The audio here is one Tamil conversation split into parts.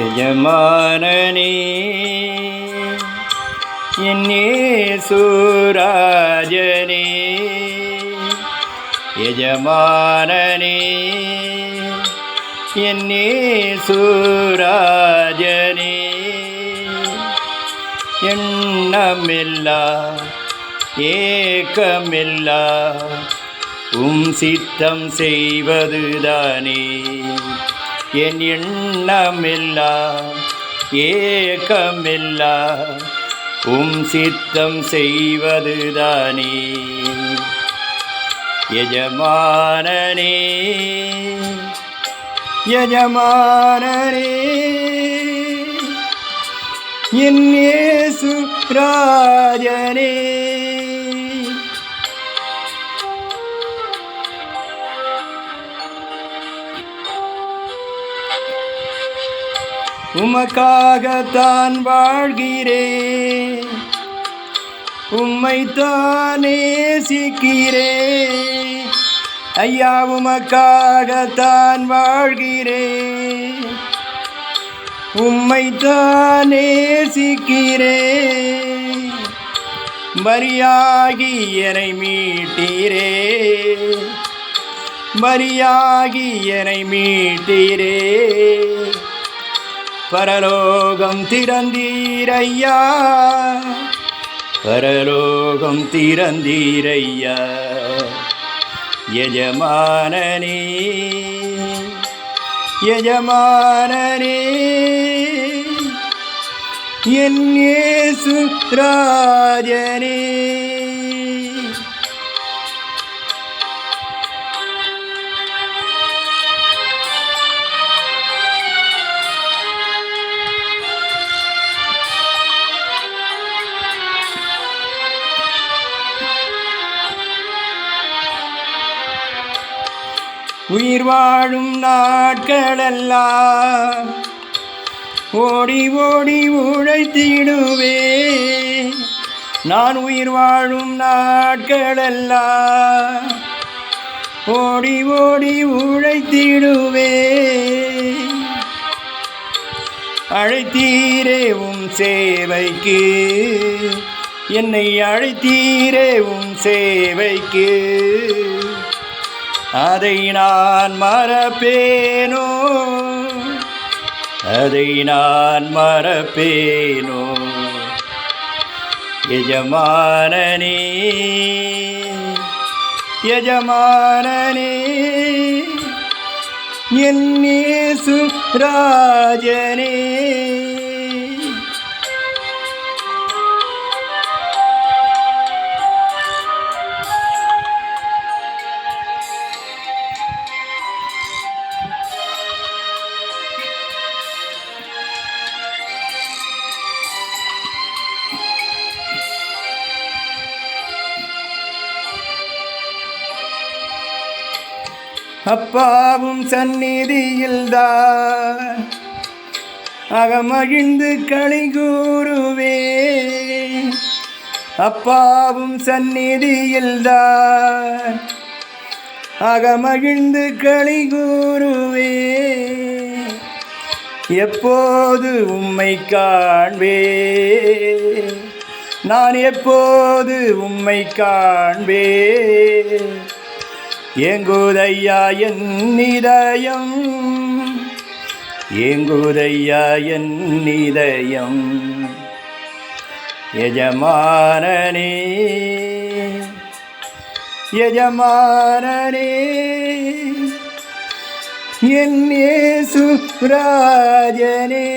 எஜமானனே என் இயேசுராஜனே, எஜமானனே என் இயேசுராஜனே, எண்ணமில்லா ஏக்கமில்லா சித்தம் செய்வதுதானே. என் எண்ணமில்லா ஏக்கமில்லா சித்தம் செய்வதுதானே. எஜமானனே எஜமானனே என் இயேசு ராஜனே, உமக்காகத்தான் வாழ்கிறேன், உம்மைத்தான் நேசிக்கிறேன். ஐயா உமக்காகத்தான் வாழ்கிறேன், உம்மைத்தான் நேசிக்கிறேன். பலியாகி என்னை மீட்டீரே, பலியாகி என்னை மீட்டீரே. பரலோகம் திறந்தீரையா, பரலோகம் திறந்தீரையா. எஜமானனே எஜமானனே என் இயேசு ராஜனே. உயிர் வாழும் நாட்களெல்லாம் ஓடி ஓடி உழைத்திடுவே. நான் உயிர் வாழும் நாட்களெல்லாம் ஓடி ஓடி உழைத்திடுவே. அழைத்தீரே சேவைக்கு, என்னை அழைத்தீரே சேவைக்கு. அதை நான் மறப்பேனோ, அதை நான் மறப்பேனோ. எஜமானனே எஜமானனே என் இயேசு ராஜனே. அப்பாவும் சந்நிதியில்தான் அகமகிழ்ந்து களி கூறுவே. அப்பாவும் சந்நிதியில்தான் அகமகிழ்ந்து களி கூறுவே. எப்போது உம்மை காண்பே, நான் எப்போது உம்மை காண்பே. ஏங்குதையா என் இதயம், ஏங்குதையா என் இதயம். எஜமானனே எஜமானனே என் இயேசு ராஜனே.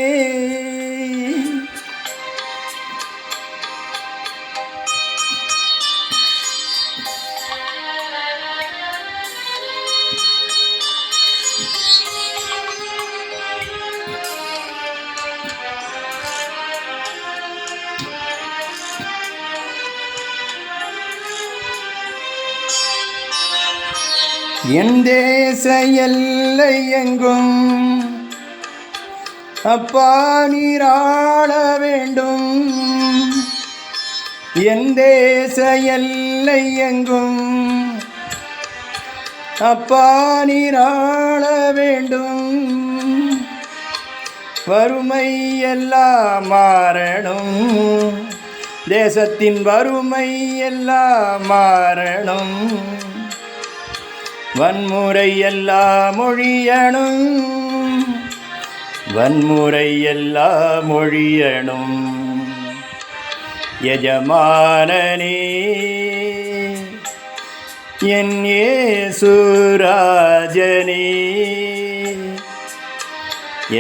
என் தேச எல்லை எங்கும் அப்பா நீராட வேண்டும். என் தேச எல்லை எங்கும் அப்பா நீராட வேண்டும். வறுமை எல்லாம் மாறணும், தேசத்தின் வறுமை எல்லாம் மாறணும், வன்முறை எல்லாம் ஒழியணும், வன்முறை எல்லாம் ஒழியணும். எஜமானனே என் இயேசு ராஜனே,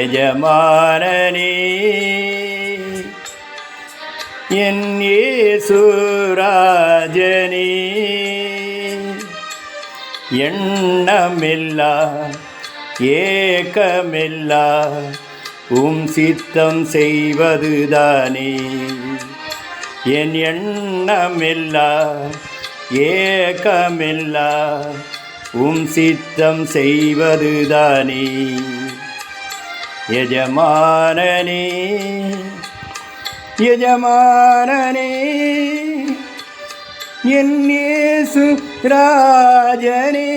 எஜமானனே என் இயேசு ராஜனே, எண்ணமில்லா ஏக்கமில்லா சித்தம் செய்வதுதானே, என் எண்ணமில்லா ஏக்கமில்லா சித்தம் செய்வதுதானே. எஜமானனே எஜமானனே என் இயேசு ராஜனே.